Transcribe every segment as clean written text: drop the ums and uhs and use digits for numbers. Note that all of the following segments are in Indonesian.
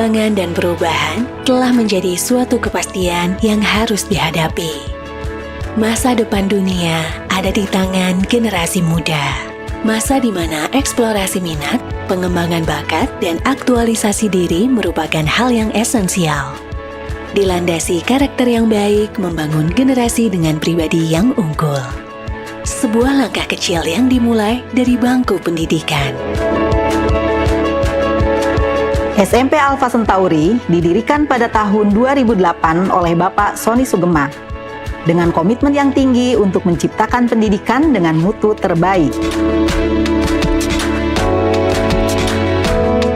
perkembangan dan perubahan telah menjadi suatu kepastian yang harus dihadapi. Masa depan dunia ada di tangan generasi muda. Masa di mana eksplorasi minat, pengembangan bakat, dan aktualisasi diri merupakan hal yang esensial. Dilandasi karakter yang baik, membangun generasi dengan pribadi yang unggul. Sebuah langkah kecil yang dimulai dari bangku pendidikan. SMP Alpha Centauri didirikan pada tahun 2008 oleh Bapak Sony Sugema dengan komitmen yang tinggi untuk menciptakan pendidikan dengan mutu terbaik.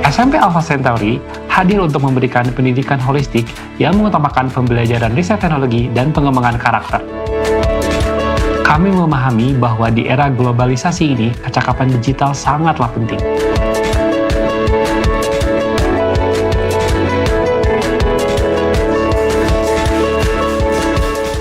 SMP Alpha Centauri hadir untuk memberikan pendidikan holistik yang mengutamakan pembelajaran riset teknologi dan pengembangan karakter. Kami memahami bahwa di era globalisasi ini, kecakapan digital sangatlah penting.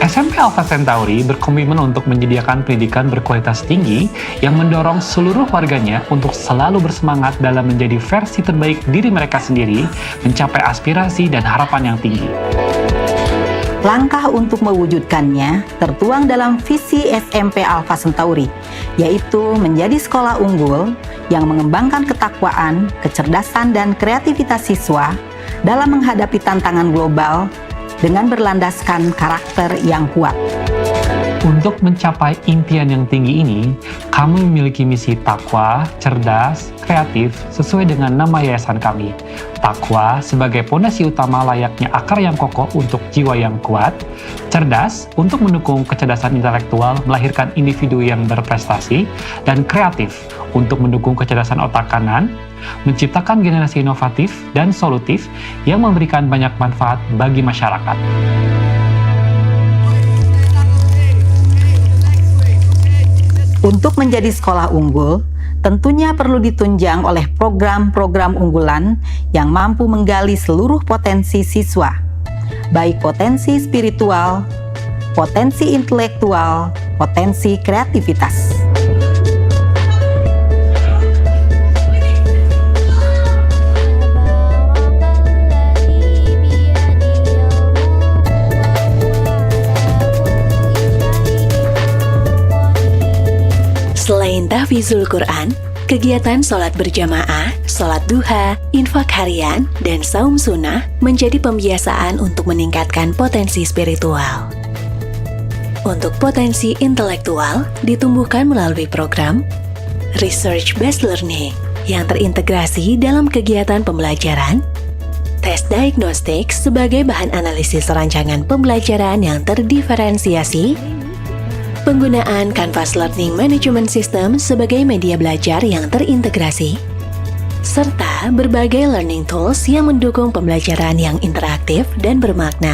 SMP Alpha Centauri berkomitmen untuk menyediakan pendidikan berkualitas tinggi yang mendorong seluruh warganya untuk selalu bersemangat dalam menjadi versi terbaik diri mereka sendiri, mencapai aspirasi dan harapan yang tinggi. Langkah untuk mewujudkannya tertuang dalam visi SMP Alpha Centauri, yaitu menjadi sekolah unggul yang mengembangkan ketakwaan, kecerdasan, dan kreativitas siswa dalam menghadapi tantangan global dengan berlandaskan karakter yang kuat. Untuk mencapai impian yang tinggi ini, kami memiliki misi takwa, cerdas, kreatif, sesuai dengan nama yayasan kami. Takwa sebagai pondasi utama layaknya akar yang kokoh untuk jiwa yang kuat, cerdas untuk mendukung kecerdasan intelektual melahirkan individu yang berprestasi, dan kreatif untuk mendukung kecerdasan otak kanan, menciptakan generasi inovatif dan solutif yang memberikan banyak manfaat bagi masyarakat. Untuk menjadi sekolah unggul, tentunya perlu ditunjang oleh program-program unggulan yang mampu menggali seluruh potensi siswa, baik potensi spiritual, potensi intelektual, potensi kreativitas. Selain tahfizul Quran, kegiatan sholat berjamaah, sholat duha, infak harian, dan saum sunnah menjadi pembiasaan untuk meningkatkan potensi spiritual. Untuk potensi intelektual ditumbuhkan melalui program Research-Based Learning yang terintegrasi dalam kegiatan pembelajaran, tes diagnostik sebagai bahan analisis rancangan pembelajaran yang terdiferensiasi, penggunaan Canvas Learning Management System sebagai media belajar yang terintegrasi, serta berbagai learning tools yang mendukung pembelajaran yang interaktif dan bermakna.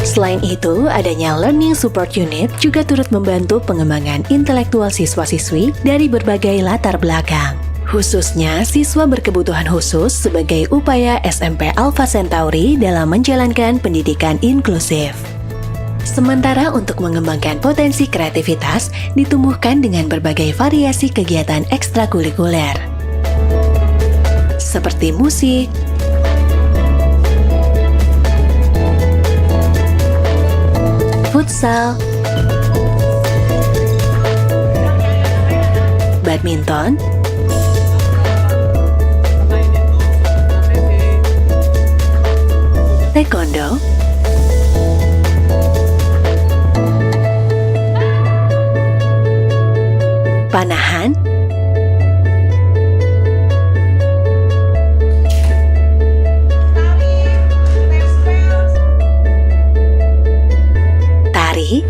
Selain itu, adanya Learning Support Unit juga turut membantu pengembangan intelektual siswa-siswi dari berbagai latar belakang, khususnya siswa berkebutuhan khusus sebagai upaya SMP Alpha Centauri dalam menjalankan pendidikan inklusif. Sementara untuk mengembangkan potensi kreativitas ditumbuhkan dengan berbagai variasi kegiatan ekstrakurikuler, seperti musik, futsal, badminton, taekwondo, panahan, tari,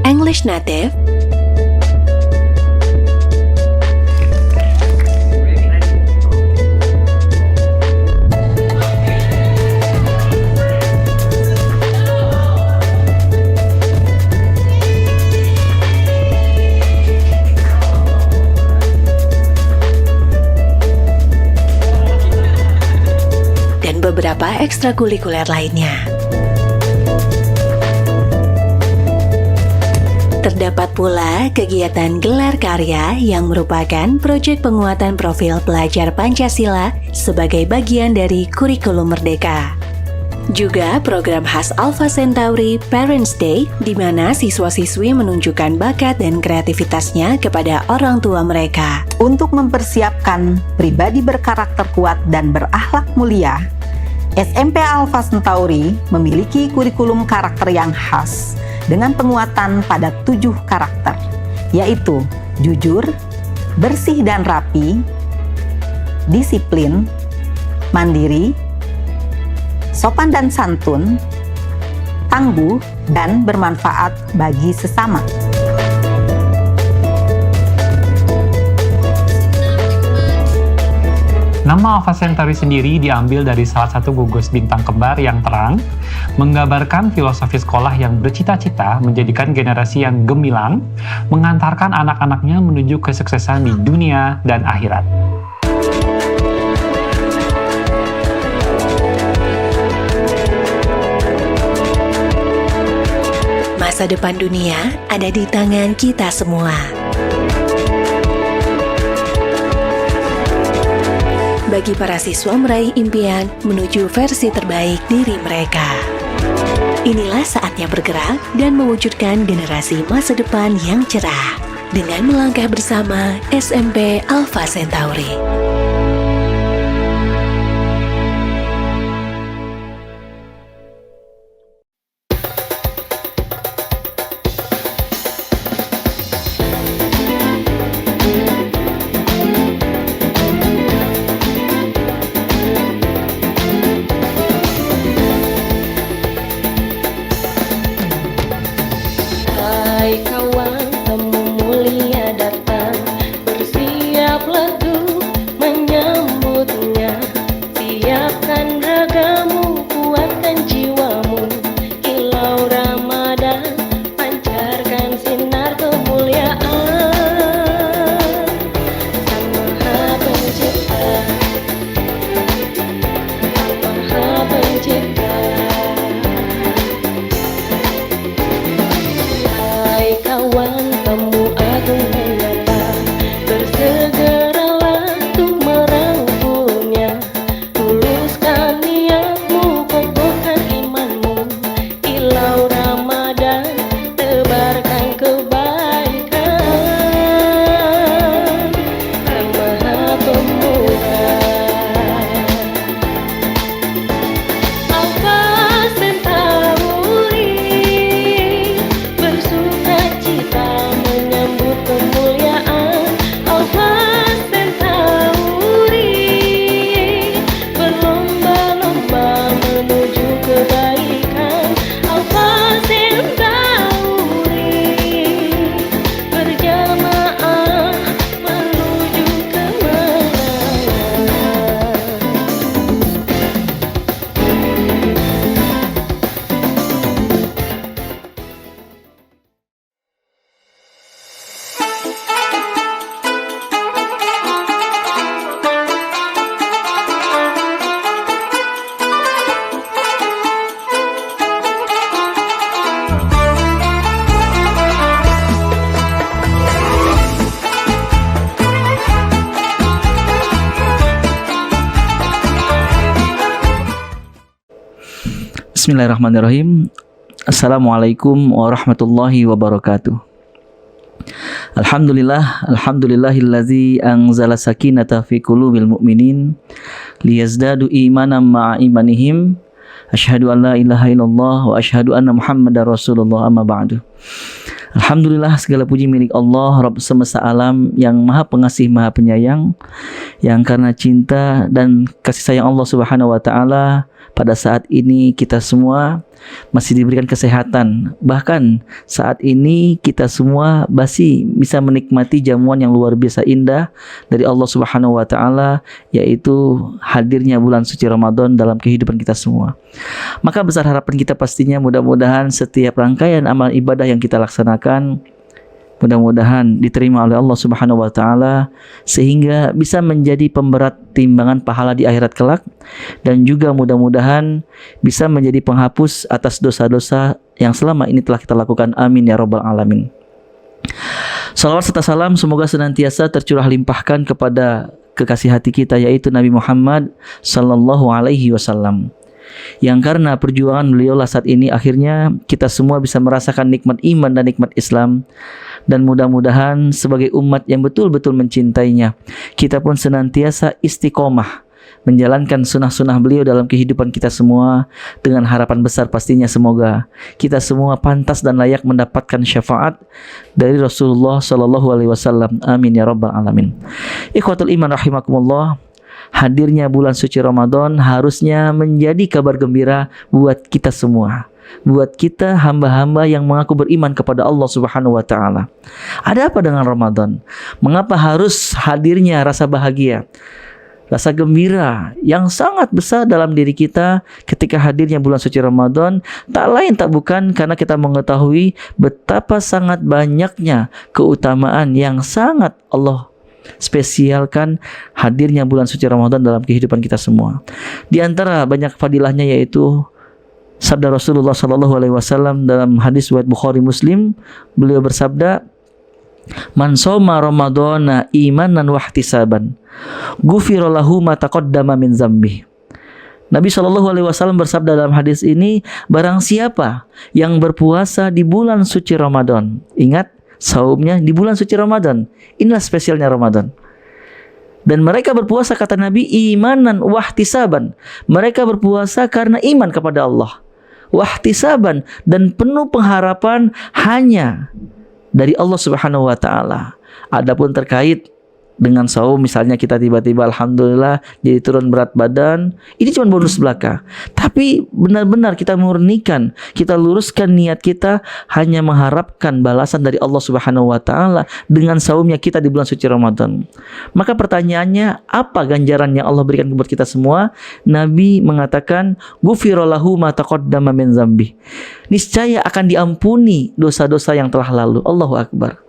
English Native, dan beberapa ekstrakurikuler lainnya. Terdapat pula kegiatan gelar karya yang merupakan proyek penguatan profil pelajar Pancasila sebagai bagian dari kurikulum Merdeka. Juga program khas Alpha Centauri Parents Day, di mana siswa-siswi menunjukkan bakat dan kreativitasnya kepada orang tua mereka. Untuk mempersiapkan pribadi berkarakter kuat dan berakhlak mulia, SMP Alpha Centauri memiliki kurikulum karakter yang khas dengan penguatan pada 7 karakter, yaitu jujur, bersih dan rapi, disiplin, mandiri, sopan dan santun, tangguh, dan bermanfaat bagi sesama. Nama Alpha Centauri sendiri diambil dari salah satu gugus bintang kembar yang terang, menggambarkan filosofi sekolah yang bercita-cita menjadikan generasi yang gemilang, mengantarkan anak-anaknya menuju kesuksesan di dunia dan akhirat. Masa depan dunia ada di tangan kita semua. Bagi para siswa meraih impian menuju versi terbaik diri mereka. Inilah saatnya bergerak dan mewujudkan generasi masa depan yang cerah dengan melangkah bersama SMP Alpha Centauri. Hai kawan, temu mulia datang, bersiaplah tuh menyambutnya. Siapkan ragamu, kuatkan jiwamu, kilau Ramadan, pancarkan sinar kemuliaan. Sang Maha Pencipta, Sang Maha Pencipta. Hai kawan, temu agung menyapa, bersegeralah tuh merangkulnya. Tuluskan niatmu, kokohkan imanmu, kilau Ramadan, tebarkan kebaikan. Sang Maha Pemuda, Alpha Centauri, bersukacita menyambut kemuliaan. Alpha Centauri, berlomba-lomba menuju kebaikan. Alpha Centauri, berjamaah menuju kemenangan. Bismillahirrahmanirrahim. Assalamualaikum warahmatullahi wabarakatuh. Alhamdulillahillazi anzala sakinata fi qulubil mu'minin liyazdadu imanan ma'a imanihim. Asyhadu an la ilaha illallah wa asyhadu anna Muhammadar Rasulullah, amma ba'du. Alhamdulillah, segala puji milik Allah, Rabb semesta alam yang maha pengasih, maha penyayang, yang karena cinta dan kasih sayang Allah Subhanahu wa ta'ala, pada saat ini kita semua masih diberikan kesehatan. Bahkan saat ini kita semua masih bisa menikmati jamuan yang luar biasa indah dari Allah Subhanahu wa ta'ala, yaitu hadirnya bulan suci Ramadan dalam kehidupan kita semua. Maka besar harapan kita pastinya mudah-mudahan setiap rangkaian amal ibadah yang kita laksanakan mudah-mudahan diterima oleh Allah Subhanahu wa ta'ala, sehingga bisa menjadi pemberat timbangan pahala di akhirat kelak, dan juga mudah-mudahan bisa menjadi penghapus atas dosa-dosa yang selama ini telah kita lakukan. Amin ya rabbal alamin. Salawat serta salam semoga senantiasa tercurah limpahkan kepada kekasih hati kita, yaitu Nabi Muhammad sallallahu alaihi wasallam, yang karena perjuangan beliau lah saat ini akhirnya kita semua bisa merasakan nikmat iman dan nikmat Islam. Dan mudah-mudahan sebagai umat yang betul-betul mencintainya, kita pun senantiasa istiqomah menjalankan sunnah-sunnah beliau dalam kehidupan kita semua, dengan harapan besar pastinya semoga kita semua pantas dan layak mendapatkan syafaat dari Rasulullah sallallahu alaihi wasallam. Amin ya rabbal alamin. Ikhwatul iman rahimakumullah, hadirnya bulan suci Ramadan harusnya menjadi kabar gembira buat kita semua, buat kita hamba-hamba yang mengaku beriman kepada Allah Subhanahu wa taala. Ada apa dengan Ramadan? Mengapa harus hadirnya rasa bahagia, rasa gembira yang sangat besar dalam diri kita ketika hadirnya bulan suci Ramadan? Tak lain tak bukan karena kita mengetahui betapa sangat banyaknya keutamaan yang sangat Allah spesialkan hadirnya bulan suci Ramadan dalam kehidupan kita semua. Di antara banyak fadilahnya yaitu sabda Rasulullah sallallahu alaihi wasallam dalam hadis riwayat Bukhari Muslim. Beliau bersabda, "Man shoma Ramadhana imanan wa ihtisaban, ghufira lahu ma taqaddama min dzambi." Nabi sallallahu alaihi wasallam bersabda dalam hadis ini, barang siapa yang berpuasa di bulan suci Ramadan, ingat saumnya di bulan suci Ramadan, inilah spesialnya Ramadan. Dan mereka berpuasa, kata Nabi, imanan wahtisaban, mereka berpuasa karena iman kepada Allah, wahtisaban, dan penuh pengharapan hanya dari Allah Subhanahu wa taala. Adapun terkait dengan saum, misalnya kita tiba-tiba alhamdulillah jadi turun berat badan, ini cuma bonus belaka. Tapi benar-benar kita murnikan, kita luruskan niat kita hanya mengharapkan balasan dari Allah Subhanahu wa taala dengan saumnya kita di bulan suci Ramadan. Maka pertanyaannya, apa ganjaran yang Allah berikan kepada kita semua? Nabi mengatakan, ghufira lahu ma taqaddama min dzambi, niscaya akan diampuni dosa-dosa yang telah lalu. Allahu akbar.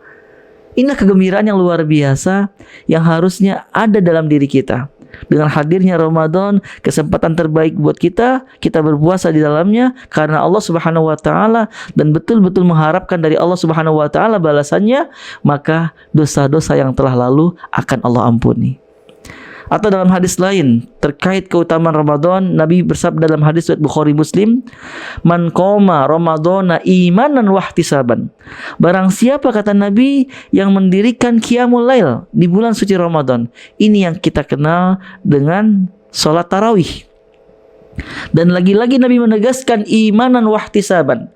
Inilah kegembiraan yang luar biasa yang harusnya ada dalam diri kita. Dengan hadirnya Ramadan, kesempatan terbaik buat kita, kita berpuasa di dalamnya karena Allah Subhanahu wa taala dan betul-betul mengharapkan dari Allah Subhanahu wa taala balasannya, maka dosa-dosa yang telah lalu akan Allah ampuni. Atau dalam hadis lain terkait keutamaan Ramadan, Nabi bersabda dalam hadis riwayat Bukhari Muslim, "Man qoma Ramadhana imanan wahtisaban." Barang siapa, kata Nabi, yang mendirikan qiyamul lail di bulan suci Ramadan, ini yang kita kenal dengan salat tarawih. Dan lagi-lagi Nabi menegaskan imanan wahtisaban.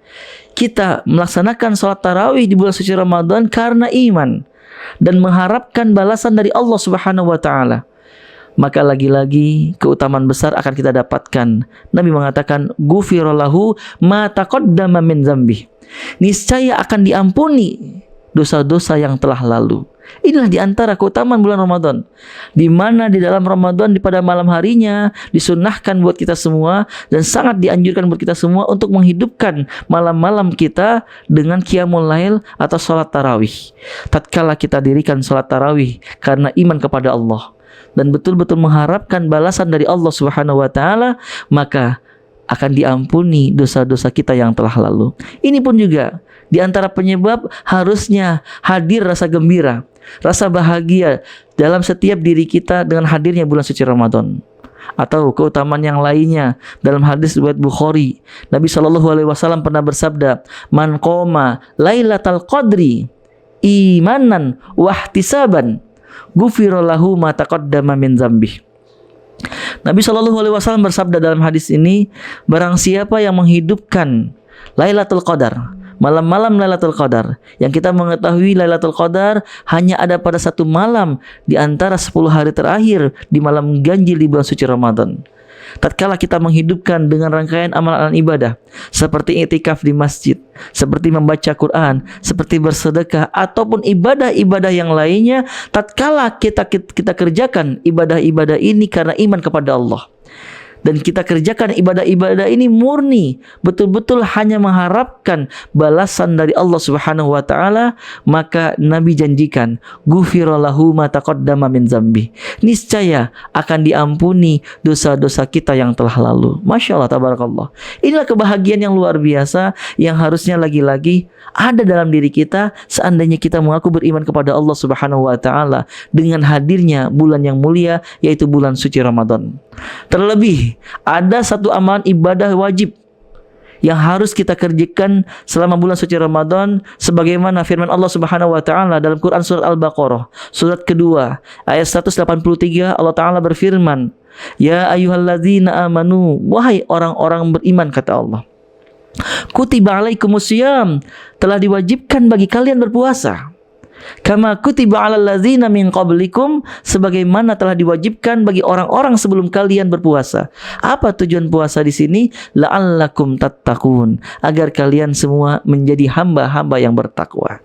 Kita melaksanakan salat tarawih di bulan suci Ramadan karena iman dan mengharapkan balasan dari Allah Subhanahu wa taala. Maka lagi-lagi keutamaan besar akan kita dapatkan. Nabi mengatakan, ghufira lahu ma taqaddama min dzambi, niscaya akan diampuni dosa-dosa yang telah lalu. Inilah di antara keutamaan bulan Ramadan, di mana di dalam Ramadan pada malam harinya disunnahkan buat kita semua dan sangat dianjurkan buat kita semua untuk menghidupkan malam-malam kita dengan qiyamul lail atau salat tarawih. Tatkala kita dirikan salat tarawih karena iman kepada Allah dan betul-betul mengharapkan balasan dari Allah Subhanahu wa taala, maka akan diampuni dosa-dosa kita yang telah lalu. Ini pun juga di antara penyebab harusnya hadir rasa gembira, rasa bahagia dalam setiap diri kita dengan hadirnya bulan suci Ramadan. Atau keutamaan yang lainnya dalam hadis riwayat Bukhari, Nabi sallallahu alaihi wasallam pernah bersabda, "Man qoma lailatal qadri imanan wahtisaban, ghufira lahu ma taqaddama min dzambi." Nabi Shallallahu alaihi wasallam bersabda dalam hadis ini, barang siapa yang menghidupkan Lailatul Qadar, malam-malam Lailatul Qadar, yang kita mengetahui Lailatul Qadar hanya ada pada satu malam di antara 10 hari terakhir di malam ganjil di bulan suci Ramadan. Tatkala kita menghidupkan dengan rangkaian amalan ibadah seperti i'tikaf di masjid, seperti membaca Quran, seperti bersedekah, ataupun ibadah-ibadah yang lainnya, tatkala kita kerjakan ibadah-ibadah ini karena iman kepada Allah dan kita kerjakan ibadah-ibadah ini murni, betul-betul hanya mengharapkan balasan dari Allah Subhanahu wa taala, maka Nabi janjikan, ghufira lahu ma taqaddama min zambi. Niscaya akan diampuni dosa-dosa kita yang telah lalu. Masya Allah, tabarakallah. Inilah kebahagiaan yang luar biasa yang harusnya lagi-lagi ada dalam diri kita seandainya kita mengaku beriman kepada Allah Subhanahu wa taala dengan hadirnya bulan yang mulia, yaitu bulan suci Ramadan. Terlebih ada satu amalan ibadah wajib yang harus kita kerjakan selama bulan suci Ramadan, sebagaimana firman Allah Subhanahu wa taala dalam Quran surat Al-Baqarah surat kedua ayat 183. Allah taala berfirman, ya ayyuhalladzina amanu, wahai orang-orang beriman, kata Allah, kutiba alaikumusiyam, telah diwajibkan bagi kalian berpuasa. Kama kutiba alal ladzina min qablikum, sebagaimana telah diwajibkan bagi orang-orang sebelum kalian berpuasa. Apa tujuan puasa di sini? La'allakum tattaqun, agar kalian semua menjadi hamba-hamba yang bertakwa.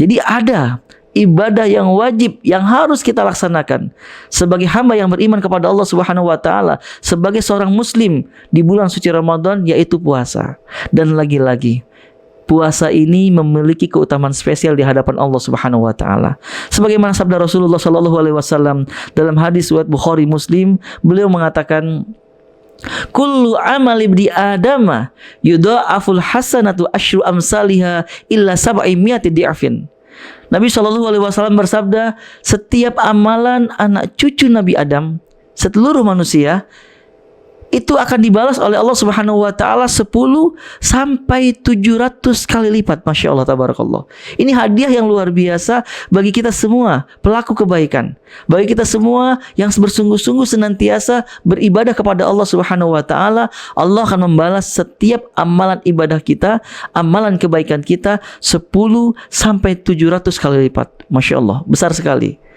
Jadi ada ibadah yang wajib yang harus kita laksanakan sebagai hamba yang beriman kepada Allah Subhanahu wa taala, sebagai seorang muslim di bulan suci Ramadan, yaitu puasa. Dan lagi-lagi puasa ini memiliki keutamaan spesial di hadapan Allah Subhanahu wa taala. Sebagaimana sabda Rasulullah sallallahu alaihi wasallam dalam hadis riwayat Bukhari Muslim, beliau mengatakan, kullu amali ibni adama yudha'aful hasanatu asyru amsalha illa sab'imiati di'afin. Nabi sallallahu alaihi wasallam bersabda, setiap amalan anak cucu Nabi Adam, seluruh manusia, itu akan dibalas oleh Allah Subhanahu wa taala 10 sampai 700 kali lipat. Masya Allah, tabarakallah. Ini hadiah yang luar biasa bagi kita semua pelaku kebaikan, bagi kita semua yang bersungguh-sungguh senantiasa beribadah kepada Allah Subhanahu wa taala. Allah akan membalas setiap amalan ibadah kita, amalan kebaikan kita 10 sampai 700 kali lipat. Masya Allah, besar sekali.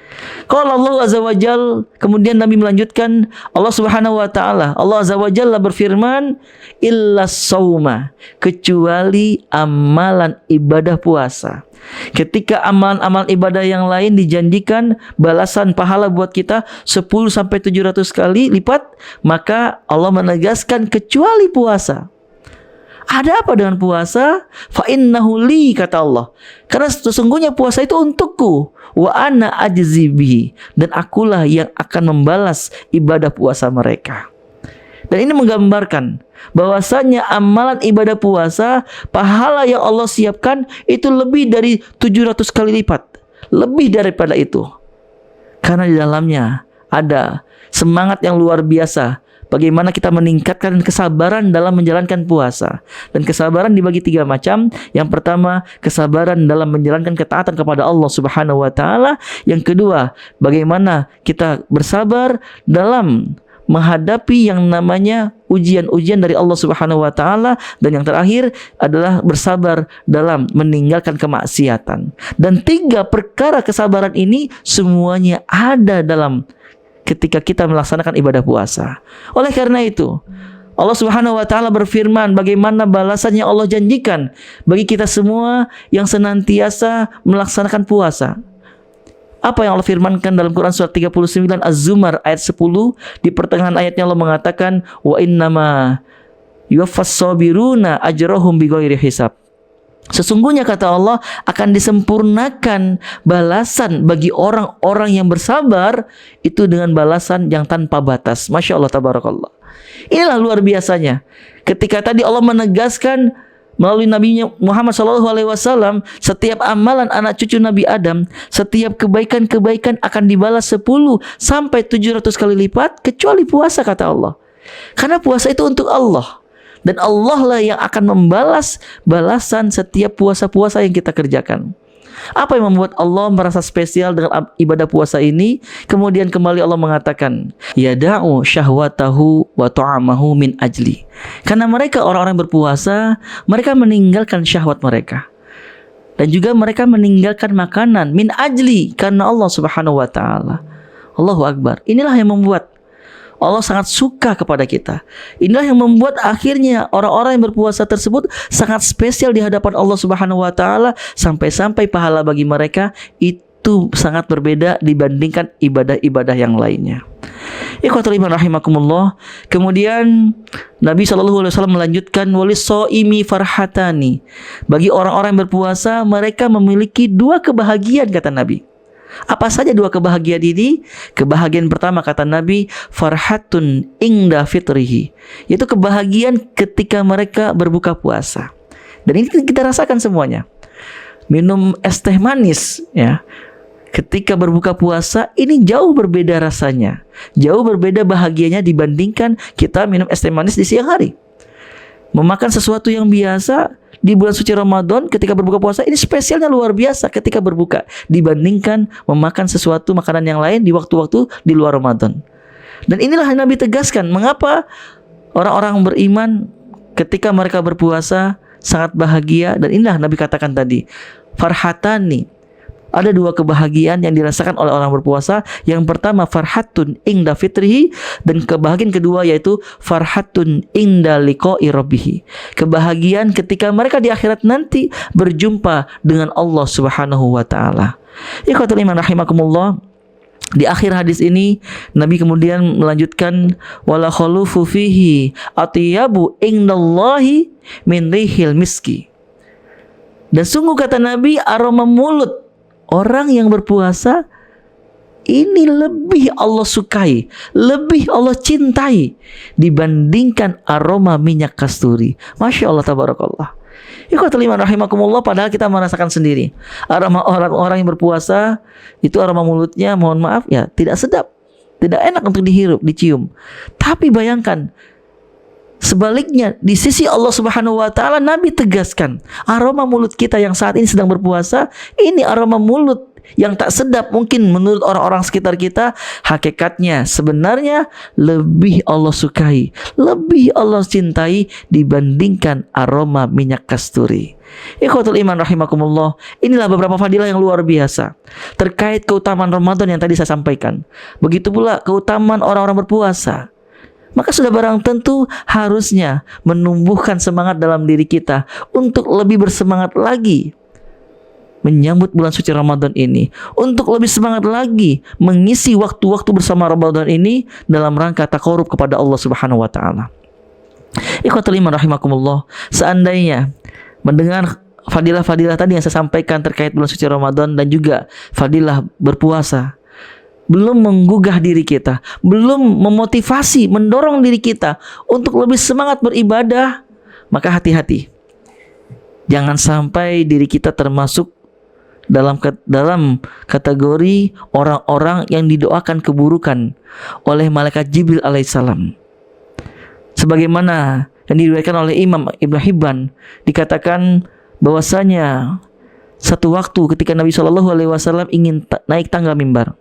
Kalau Allah Azza wa Jal, kemudian Nabi melanjutkan, Allah Subhanahu wa taala, Allah Azza wa Jalla berfirman, illa sauma, kecuali amalan ibadah puasa. Ketika amalan-amalan ibadah yang lain dijanjikan balasan pahala buat kita 10 sampai 700 kali lipat, maka Allah menegaskan kecuali puasa. Ada apa dengan puasa? Fa innahu li, kata Allah, karena sesungguhnya puasa itu untukku, wa ana ajzi bihi, dan akulah yang akan membalas ibadah puasa mereka. Dan ini menggambarkan bahwasanya amalan ibadah puasa, pahala yang Allah siapkan itu lebih dari 700 kali lipat, lebih daripada itu. Karena di dalamnya ada semangat yang luar biasa bagaimana kita meningkatkan kesabaran dalam menjalankan puasa. Dan kesabaran dibagi 3 macam. Yang pertama, kesabaran dalam menjalankan ketaatan kepada Allah Subhanahu wa taala. Yang kedua, bagaimana kita bersabar dalam menghadapi yang namanya ujian-ujian dari Allah Subhanahu wa taala. Dan yang terakhir adalah bersabar dalam meninggalkan kemaksiatan. Dan 3 perkara kesabaran ini semuanya ada dalam ketika kita melaksanakan ibadah puasa. Oleh karena itu, Allah Subhanahu wa taala berfirman bagaimana balasan yang Allah janjikan bagi kita semua yang senantiasa melaksanakan puasa. Apa yang Allah firmankan dalam Quran surat 39 Az-Zumar ayat 10, di pertengahan ayatnya Allah mengatakan, wa innama yuwaffas sabiruna ajrahum bighairi hisab. Sesungguhnya, kata Allah, akan disempurnakan balasan bagi orang-orang yang bersabar itu dengan balasan yang tanpa batas. Masya Allah, tabarakallah. Inilah luar biasanya. Ketika tadi Allah menegaskan melalui Nabi Muhammad SAW, setiap amalan anak cucu Nabi Adam, setiap kebaikan-kebaikan akan dibalas 10 sampai 700 kali lipat, kecuali puasa, kata Allah. Karena puasa itu untuk Allah. Dan Allah lah yang akan membalas balasan setiap puasa-puasa yang kita kerjakan. Apa yang membuat Allah merasa spesial dengan ibadah puasa ini? Kemudian kembali Allah mengatakan, yada'u syahwatahu wa ta'amahu min ajli. Karena mereka orang-orang berpuasa, mereka meninggalkan syahwat mereka. Dan juga mereka meninggalkan makanan min ajli, karena Allah Subhanahu wa taala. Allahu Akbar. Inilah yang membuat Allah sangat suka kepada kita. Inilah yang membuat akhirnya orang-orang yang berpuasa tersebut sangat spesial di hadapan Allah Subhanahu wa taala, sampai-sampai pahala bagi mereka itu sangat berbeda dibandingkan ibadah-ibadah yang lainnya. Ikhwatul iman rahimakumullah. Kemudian Nabi SAW melanjutkan walis soimi farhatani. Bagi orang-orang yang berpuasa, mereka memiliki dua kebahagiaan, kata Nabi. Apa saja dua kebahagiaan ini? Kebahagiaan pertama, kata Nabi, farhatun ingda fitrihi, yaitu kebahagiaan ketika mereka berbuka puasa. Dan ini kita rasakan semuanya. Minum es teh manis, ya, ketika berbuka puasa ini jauh berbeda rasanya, jauh berbeda bahagianya dibandingkan kita minum es teh manis di siang hari. Memakan sesuatu yang biasa di bulan suci Ramadan ketika berbuka puasa ini spesialnya luar biasa ketika berbuka dibandingkan memakan sesuatu makanan yang lain di waktu-waktu di luar Ramadan. Dan inilah yang Nabi tegaskan mengapa orang-orang beriman ketika mereka berpuasa sangat bahagia. Dan inilah Nabi katakan tadi, farhatani, ada dua kebahagiaan yang dirasakan oleh orang berpuasa. Yang pertama farhatun ingda fitrihi, dan kebahagiaan kedua yaitu farhatun ingda liqa'i rabbih, kebahagiaan ketika mereka di akhirat nanti berjumpa dengan Allah Subhanahu wa taala. Ikhwatul iman rahimakumullah. Di akhir hadis ini Nabi kemudian melanjutkan wala khulufu fihi atyabu indallahi min rihil miski. Dan sungguh kata Nabi, aroma mulut orang yang berpuasa ini lebih Allah sukai, lebih Allah cintai dibandingkan aroma minyak kasturi. Masya Allah, tabarakallah. Ikhwatul iman rahimakumullah, padahal kita merasakan sendiri aroma orang-orang yang berpuasa itu aroma mulutnya, mohon maaf ya, tidak sedap, tidak enak untuk dihirup, dicium. Tapi bayangkan sebaliknya, di sisi Allah Subhanahu wa taala, Nabi tegaskan aroma mulut kita yang saat ini sedang berpuasa ini aroma mulut yang tak sedap mungkin menurut orang-orang sekitar kita. Hakikatnya sebenarnya lebih Allah sukai, lebih Allah cintai dibandingkan aroma minyak kasturi. Ikhwatul iman rahimakumullah, inilah beberapa fadilah yang luar biasa terkait keutamaan Ramadan yang tadi saya sampaikan. Begitu pula keutamaan orang-orang berpuasa. Maka sudah barang tentu harusnya menumbuhkan semangat dalam diri kita untuk lebih bersemangat lagi menyambut bulan suci Ramadan ini, untuk lebih semangat lagi mengisi waktu-waktu bersama Ramadan ini dalam rangka taqarrub kepada Allah Subhanahu wa taala. Ikhwatul iman rahimakumullah, seandainya mendengar fadilah-fadilah tadi yang saya sampaikan terkait bulan suci Ramadan dan juga fadilah berpuasa belum menggugah diri kita, belum memotivasi, mendorong diri kita untuk lebih semangat beribadah, maka hati-hati. Jangan sampai diri kita termasuk dalam kategori orang-orang yang didoakan keburukan oleh malaikat Jibril alaihissalam. Sebagaimana yang diriwayatkan oleh Imam Ibnu Hibban, dikatakan bahwasanya satu waktu ketika Nabi SAW ingin naik tangga mimbar,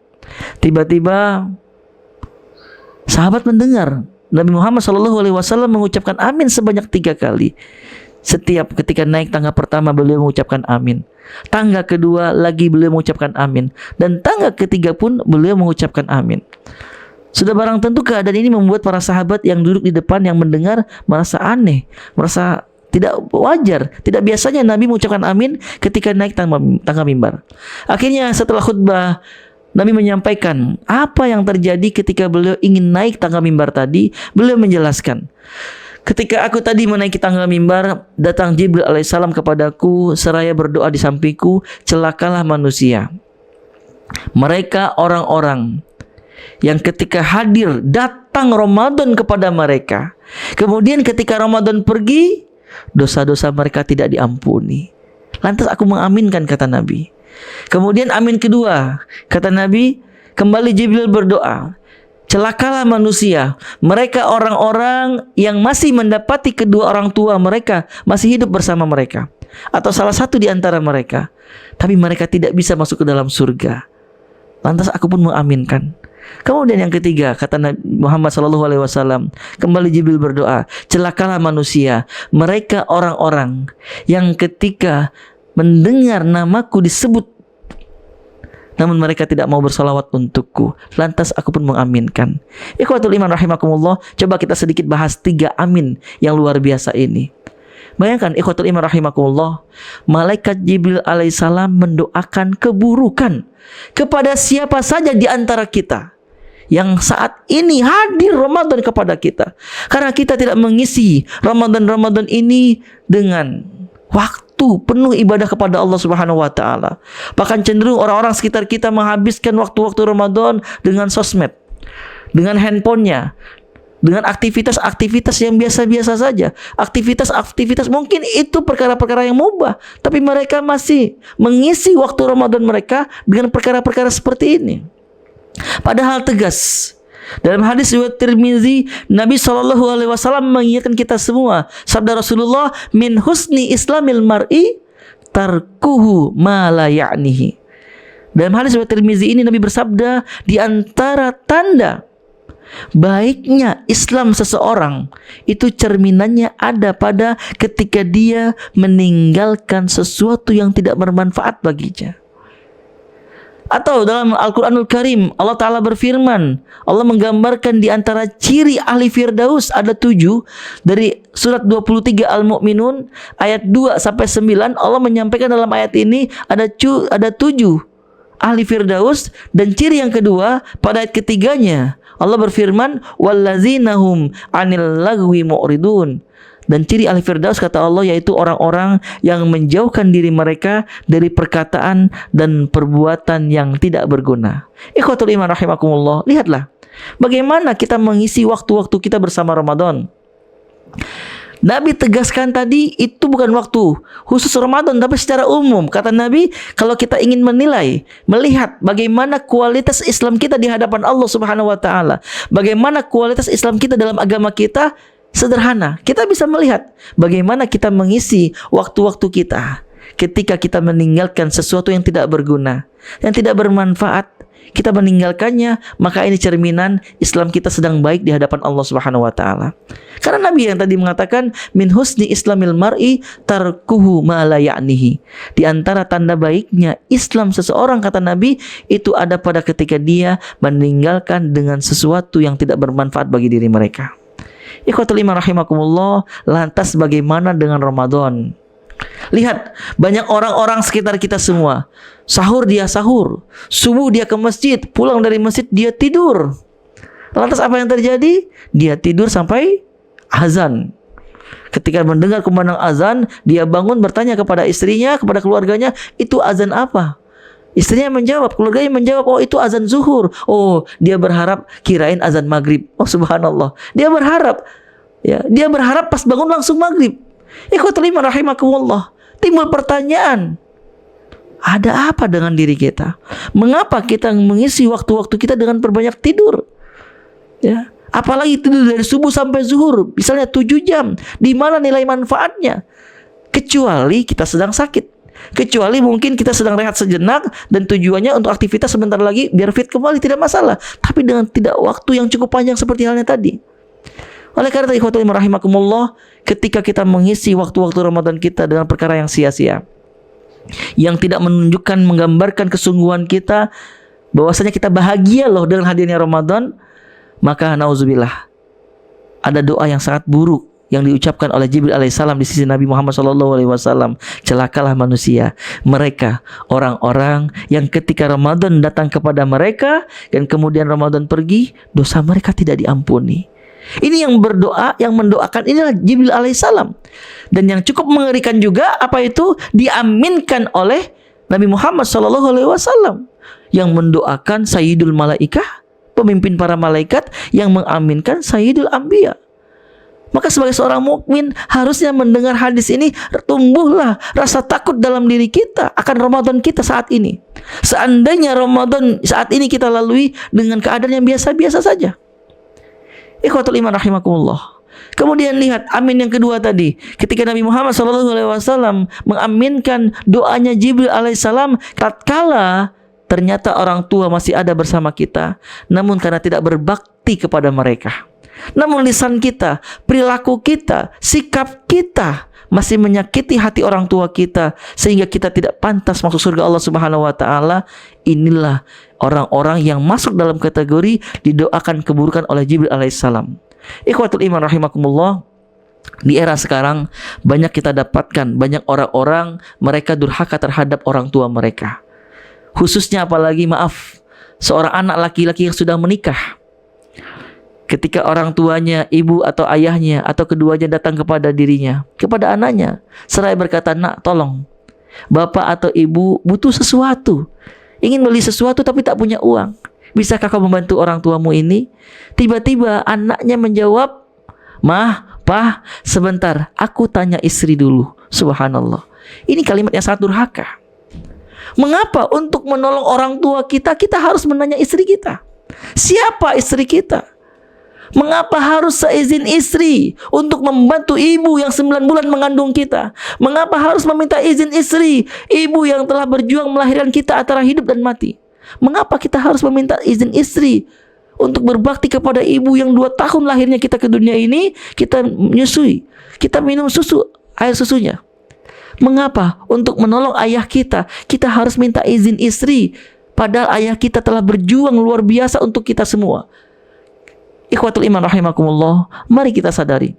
tiba-tiba sahabat mendengar Nabi Muhammad SAW mengucapkan amin sebanyak 3 kali. Setiap ketika naik tangga pertama beliau mengucapkan amin, tangga kedua lagi beliau mengucapkan amin, dan tangga ketiga pun beliau mengucapkan amin. Sudah barang tentu keadaan ini membuat para sahabat yang duduk di depan yang mendengar merasa aneh, merasa tidak wajar, tidak biasanya Nabi mengucapkan amin ketika naik tangga mimbar. Akhirnya setelah khutbah Nabi menyampaikan apa yang terjadi ketika beliau ingin naik tangga mimbar tadi. Beliau menjelaskan, ketika aku tadi menaiki tangga mimbar, datang Jibril alaihissalam kepadaku seraya berdoa di sampingku, celakalah manusia. Mereka orang-orang yang ketika hadir datang Ramadan kepada mereka, kemudian ketika Ramadan pergi, dosa-dosa mereka tidak diampuni. Lantas aku mengaminkan, kata Nabi. Kemudian amin kedua, kata Nabi, kembali Jibril berdoa, celakalah manusia, mereka orang-orang yang masih mendapati kedua orang tua mereka masih hidup bersama mereka, atau salah satu di antara mereka, tapi mereka tidak bisa masuk ke dalam surga. Lantas aku pun mengaminkan. Kemudian yang ketiga, kata Nabi Muhammad SAW, kembali Jibril berdoa, celakalah manusia, mereka orang-orang yang ketika mendengar namaku disebut namun mereka tidak mau bersalawat untukku. Lantas aku pun mengaminkan. Ikhwatul iman rahimakumullah, coba kita sedikit bahas 3 amin yang luar biasa ini. Bayangkan ikhwatul iman rahimakumullah, malaikat Jibril alaihissalam mendoakan keburukan kepada siapa saja di antara kita yang saat ini hadir Ramadan kepada kita. Karena kita tidak mengisi Ramadan ini dengan waktu penuh ibadah kepada Allah Subhanahu wa taala. Bahkan cenderung orang-orang sekitar kita menghabiskan waktu-waktu Ramadan dengan sosmed, dengan handphonenya, dengan aktivitas-aktivitas yang biasa-biasa saja. Aktivitas-aktivitas mungkin itu perkara-perkara yang mubah, tapi mereka masih mengisi waktu Ramadan mereka dengan perkara-perkara seperti ini. Padahal tegas dalam hadis riwayat Tirmizi, Nabi SAW mengingatkan kita semua. Sabda Rasulullah, min husni islamil mar'i tarkuhu ma la ya'nihi. Dalam hadis riwayat Tirmizi ini Nabi bersabda, di antara tanda baiknya Islam seseorang itu cerminannya ada pada ketika dia meninggalkan sesuatu yang tidak bermanfaat baginya. Atau dalam Al-Quranul Karim Allah Ta'ala berfirman, Allah menggambarkan di antara ciri ahli Firdaus ada 7. Dari surat 23 Al-Mu'minun ayat 2-9 Allah menyampaikan dalam ayat ini ada 7 ahli Firdaus. Dan ciri yang kedua pada ayat ketiganya Allah berfirman, wallazinahum anil lagwi mu'ridun. Dan ciri ahli Firdaus kata Allah yaitu orang-orang yang menjauhkan diri mereka dari perkataan dan perbuatan yang tidak berguna. Ikhwatul iman rahimakumullah, lihatlah bagaimana kita mengisi waktu-waktu kita bersama Ramadan. Nabi tegaskan tadi itu bukan waktu khusus Ramadan, tapi secara umum. Kata Nabi, kalau kita ingin menilai, melihat bagaimana kualitas Islam kita di hadapan Allah Subhanahu wa taala, bagaimana kualitas Islam kita dalam agama kita, sederhana. Kita bisa melihat bagaimana kita mengisi waktu-waktu kita ketika kita meninggalkan sesuatu yang tidak berguna, yang tidak bermanfaat. Kita meninggalkannya, maka ini cerminan Islam kita sedang baik di hadapan Allah Subhanahu wa taala. Karena Nabi yang tadi mengatakan min husni islamil mar'i tarkuhu ma la ya'nihi. Di antara tanda baiknya Islam seseorang, kata Nabi, itu ada pada ketika dia meninggalkan dengan sesuatu yang tidak bermanfaat bagi diri mereka. Ikhwatul iman rahimakumullah, lantas bagaimana dengan Ramadan? Lihat, banyak orang-orang sekitar kita semua. Sahur dia sahur, subuh dia ke masjid, pulang dari masjid dia tidur. Lantas apa yang terjadi? Dia tidur sampai azan. Ketika mendengar kumandang azan, dia bangun bertanya kepada istrinya, kepada keluarganya, itu azan apa? Istrinya menjawab, keluarganya menjawab, oh itu azan zuhur. Oh, dia berharap kirain azan maghrib. Oh subhanallah, dia berharap, ya, dia berharap pas bangun langsung maghrib. Ikhwatul iman rahimakumullah, timbul pertanyaan, ada apa dengan diri kita? Mengapa kita mengisi waktu-waktu kita dengan perbanyak tidur? Ya, apalagi tidur dari subuh sampai zuhur, misalnya 7 jam. Di mana nilai manfaatnya? Kecuali kita sedang sakit. Kecuali mungkin kita sedang rehat sejenak dan tujuannya untuk aktivitas sebentar lagi biar fit kembali, tidak masalah. Tapi dengan tidak waktu yang cukup panjang seperti halnya tadi. Oleh karena itu ikhwatul iman rahimakumullah, ketika kita mengisi waktu-waktu Ramadan kita dengan perkara yang sia-sia, yang tidak menunjukkan, menggambarkan kesungguhan kita bahwasanya kita bahagia loh dengan hadirnya Ramadan, maka nauzubillah, ada doa yang sangat buruk yang diucapkan oleh Jibril alaihissalam di sisi Nabi Muhammad SAW. Celakalah manusia, mereka orang-orang yang ketika Ramadan datang kepada mereka dan kemudian Ramadan pergi, dosa mereka tidak diampuni. Ini yang berdoa, yang mendoakan inilah Jibril alaihissalam. Dan yang cukup mengerikan juga, apa itu? Diaminkan oleh Nabi Muhammad SAW yang mendoakan Sayyidul Malaikah, pemimpin para malaikat, yang mengaminkan Sayyidul Anbiya. Maka sebagai seorang mukmin harusnya mendengar hadis ini, tumbuhlah rasa takut dalam diri kita akan Ramadan kita saat ini. Seandainya Ramadan saat ini kita lalui dengan keadaan yang biasa-biasa saja. Ikhwatul iman rahimakumullah. Kemudian lihat amin yang kedua tadi, ketika Nabi Muhammad SAW mengaminkan doanya Jibril alaihissalam tatkala ternyata orang tua masih ada bersama kita, namun karena tidak berbakti kepada mereka, namun lisan kita, perilaku kita, sikap kita masih menyakiti hati orang tua kita sehingga kita tidak pantas masuk surga Allah Subhanahu wa taala. Inilah orang-orang yang masuk dalam kategori didoakan keburukan oleh Jibril alaihissalam. Ikhwatul iman rahimakumullah, di era sekarang banyak kita dapatkan banyak orang-orang mereka durhaka terhadap orang tua mereka. Khususnya apalagi maaf, seorang anak laki-laki yang sudah menikah, ketika orang tuanya, ibu atau ayahnya atau keduanya datang kepada dirinya, kepada anaknya, seraya berkata, "Nak, tolong, bapak atau ibu butuh sesuatu, ingin beli sesuatu tapi tak punya uang. Bisakah kau membantu orang tuamu ini?" Tiba-tiba anaknya menjawab, "Mah, Pah, sebentar, aku tanya istri dulu." Subhanallah. Ini kalimat yang sangat durhaka. Mengapa untuk menolong orang tua kita, kita harus menanya istri kita? Siapa istri kita? Mengapa harus seizin istri untuk membantu ibu yang 9 bulan mengandung kita? Mengapa harus meminta izin istri, ibu yang telah berjuang melahirkan kita antara hidup dan mati? Mengapa kita harus meminta izin istri untuk berbakti kepada ibu yang 2 tahun lahirnya kita ke dunia ini, kita menyusui, kita minum susu, air susunya? Mengapa untuk menolong ayah kita, kita harus minta izin istri, padahal ayah kita telah berjuang luar biasa untuk kita semua? Ikhwatul iman rahimakumullah, mari kita sadari,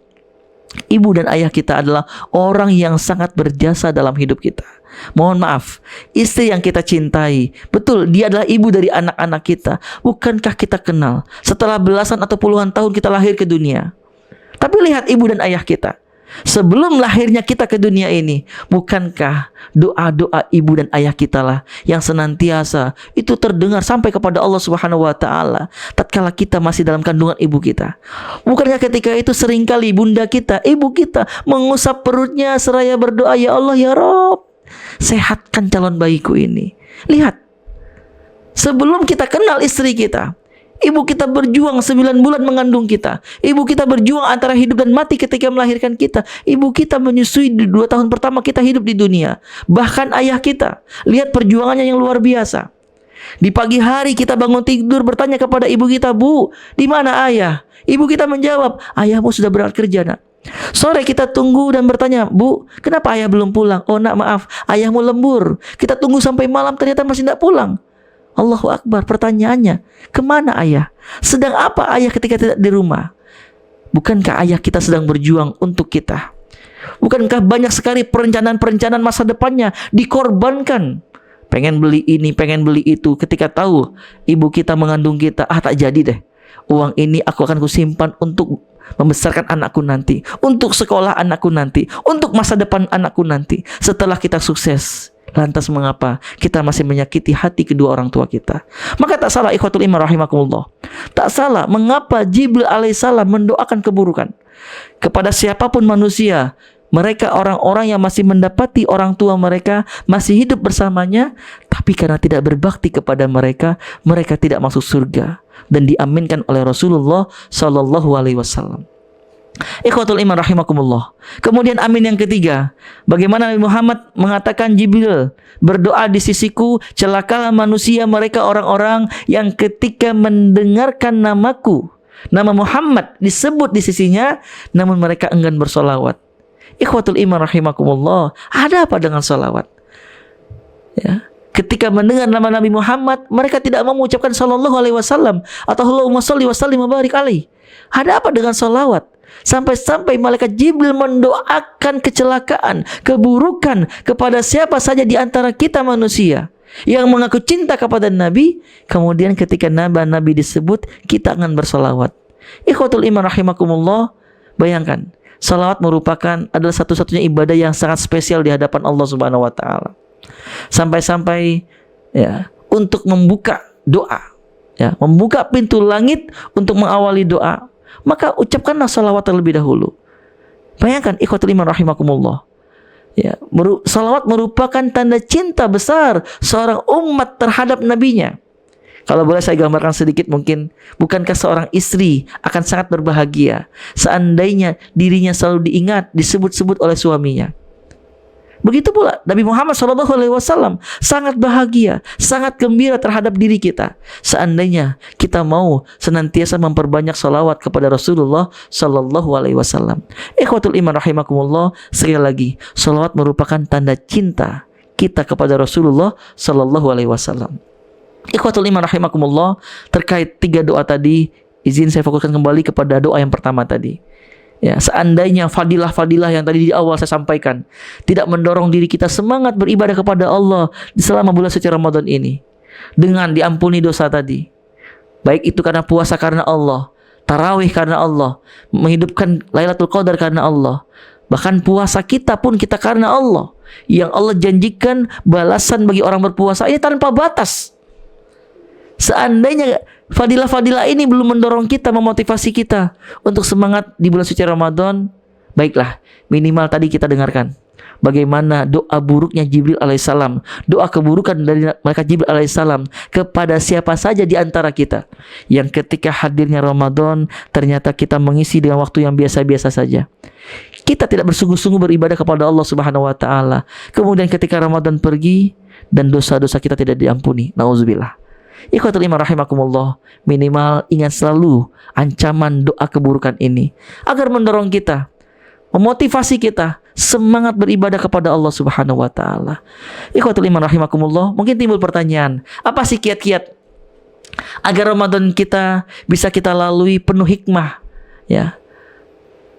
ibu dan ayah kita adalah orang yang sangat berjasa dalam hidup kita. Mohon maaf, istri yang kita cintai, betul, dia adalah ibu dari anak-anak kita. Bukankah kita kenal setelah belasan atau puluhan tahun kita lahir ke dunia? Tapi lihat ibu dan ayah kita, sebelum lahirnya kita ke dunia ini, bukankah doa-doa ibu dan ayah kita lah yang senantiasa itu terdengar sampai kepada Allah Subhanahu wa taala tatkala kita masih dalam kandungan ibu kita? Bukankah ketika itu seringkali bunda kita, ibu kita mengusap perutnya seraya berdoa, "Ya Allah, ya Rabb, sehatkan calon bayiku ini." Lihat, sebelum kita kenal istri kita, ibu kita berjuang 9 bulan mengandung kita. Ibu kita berjuang antara hidup dan mati ketika melahirkan kita. Ibu kita menyusui di 2 tahun pertama kita hidup di dunia. Bahkan ayah kita, lihat perjuangannya yang luar biasa. Di pagi hari kita bangun tidur bertanya kepada ibu kita, "Bu, di mana ayah?" Ibu kita menjawab, "Ayahmu sudah berangkat kerja, Nak." Sore kita tunggu dan bertanya, "Bu, kenapa ayah belum pulang?" "Oh, Nak, maaf, ayahmu lembur." Kita tunggu sampai malam, ternyata masih tidak pulang. Allahu Akbar, pertanyaannya, kemana ayah? Sedang apa ayah ketika tidak di rumah? Bukankah ayah kita sedang berjuang untuk kita? Bukankah banyak sekali perencanaan-perencanaan masa depannya dikorbankan? Pengen beli ini, pengen beli itu. Ketika tahu ibu kita mengandung kita, tak jadi deh. Uang ini aku akan kusimpan untuk membesarkan anakku nanti, untuk sekolah anakku nanti, untuk masa depan anakku nanti. Setelah kita sukses, lantas mengapa kita masih menyakiti hati kedua orang tua kita? Maka tak salah ikhwatul iman rahimakumullah, tak salah mengapa Jibril alaihissalam mendoakan keburukan kepada siapapun manusia. Mereka orang-orang yang masih mendapati orang tua mereka masih hidup bersamanya, tapi karena tidak berbakti kepada mereka, mereka tidak masuk surga dan diaminkan oleh Rasulullah Sallallahu Alaihi Wasallam. Ikhwatul iman rahimakumullah. Kemudian amin yang ketiga, bagaimana Nabi Muhammad mengatakan, Jibril berdoa di sisiku, celakalah manusia mereka orang-orang yang ketika mendengarkan namaku, nama Muhammad disebut di sisinya, namun mereka enggan bersolawat. Ikhwatul iman rahimakumullah, ada apa dengan solawat? Ya, ketika mendengar nama Nabi Muhammad, mereka tidak mau mengucapkan sallallahu alaihi wasallam atau Allahumma sholli wa sallim wa barik alaihi. Ada apa dengan solawat? Sampai-sampai malaikat Jibril mendoakan kecelakaan, keburukan kepada siapa saja di antara kita manusia yang mengaku cinta kepada Nabi. Kemudian ketika Nabi disebut, kita akan bersolawat. Ikhwatul iman rahimakumullah, bayangkan, salawat merupakan adalah satu-satunya ibadah yang sangat spesial di hadapan Allah Subhanahu wa taala. Sampai-sampai ya, untuk membuka doa, ya, membuka pintu langit untuk mengawali doa, maka ucapkanlah salawat terlebih dahulu. Bayangkan ikhwatul iman rahimakumullah. Ya, salawat merupakan tanda cinta besar seorang umat terhadap nabinya. Kalau boleh saya gambarkan sedikit mungkin, bukankah seorang istri akan sangat berbahagia seandainya dirinya selalu diingat, disebut-sebut oleh suaminya? Begitu pula Nabi Muhammad SAW sangat bahagia, sangat gembira terhadap diri kita seandainya kita mau senantiasa memperbanyak salawat kepada Rasulullah SAW. Ikhwatul iman rahimakumullah, sekali lagi, salawat merupakan tanda cinta kita kepada Rasulullah SAW. Ikhwatul iman rahimakumullah, terkait 3 doa tadi, izin saya fokuskan kembali kepada doa yang pertama tadi. Ya, seandainya fadilah-fadilah yang tadi di awal saya sampaikan tidak mendorong diri kita semangat beribadah kepada Allah di selama bulan suci Ramadan ini, dengan diampuni dosa tadi. Baik itu karena puasa karena Allah, tarawih karena Allah, menghidupkan Lailatul Qadar karena Allah. Bahkan puasa kita pun kita karena Allah. Yang Allah janjikan balasan bagi orang berpuasa ini tanpa batas. Seandainya fadilah-fadilah ini belum mendorong kita, memotivasi kita untuk semangat di bulan suci Ramadan, baiklah, minimal tadi kita dengarkan bagaimana doa buruknya Jibril alaihissalam, doa keburukan dari malaikat Jibril alaihissalam kepada siapa saja di antara kita, yang ketika hadirnya Ramadan ternyata kita mengisi dengan waktu yang biasa-biasa saja. Kita tidak bersungguh-sungguh beribadah kepada Allah Subhanahu wa taala. Kemudian ketika Ramadan pergi dan dosa-dosa kita tidak diampuni. Nauzubillah. Ikhwatul iman rahimakumullah, minimal ingat selalu ancaman doa keburukan ini agar mendorong kita, memotivasi kita semangat beribadah kepada Allah Subhanahu wa taala. Ikhwatul iman rahimakumullah, mungkin timbul pertanyaan, apa sih kiat-kiat agar Ramadan kita bisa kita lalui penuh hikmah, ya?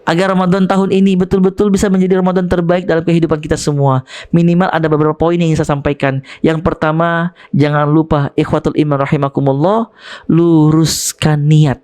Agar Ramadan tahun ini betul-betul bisa menjadi Ramadan terbaik dalam kehidupan kita semua. Minimal ada beberapa poin yang ingin saya sampaikan. Yang pertama, jangan lupa ikhwatul iman rahimakumullah, luruskan niat.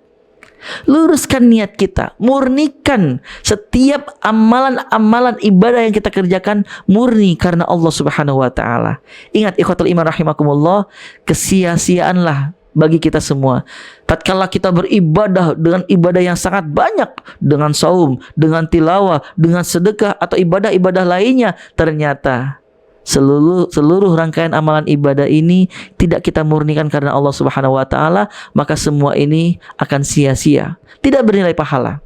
Luruskan niat kita, murnikan setiap amalan-amalan ibadah yang kita kerjakan murni karena Allah Subhanahu wa taala. Ingat ikhwatul iman rahimakumullah, kesia-siaanlah bagi kita semua tatkala kita beribadah dengan ibadah yang sangat banyak, dengan saum, dengan tilawah, dengan sedekah atau ibadah-ibadah lainnya, ternyata seluruh rangkaian amalan ibadah ini tidak kita murnikan karena Allah Subhanahu wa taala, maka semua ini akan sia-sia, tidak bernilai pahala.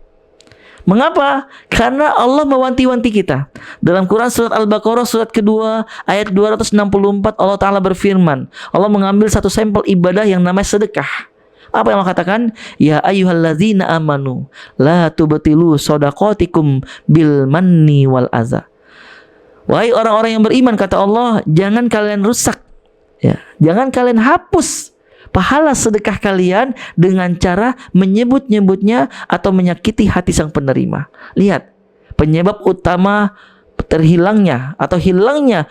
Mengapa? Karena Allah mewanti-wanti kita. Dalam Quran surat Al-Baqarah surat kedua ayat 264 Allah Ta'ala berfirman, Allah mengambil satu sampel ibadah yang namanya sedekah. Apa yang Allah katakan? Ya ayyuhalladzina amanu la tubtilu shadaqatikum bil manni wal adza. Wahai orang-orang yang beriman, kata Allah, jangan kalian rusak, ya, jangan kalian hapus pahala sedekah kalian dengan cara menyebut-nyebutnya atau menyakiti hati sang penerima. Lihat, penyebab utama terhilangnya atau hilangnya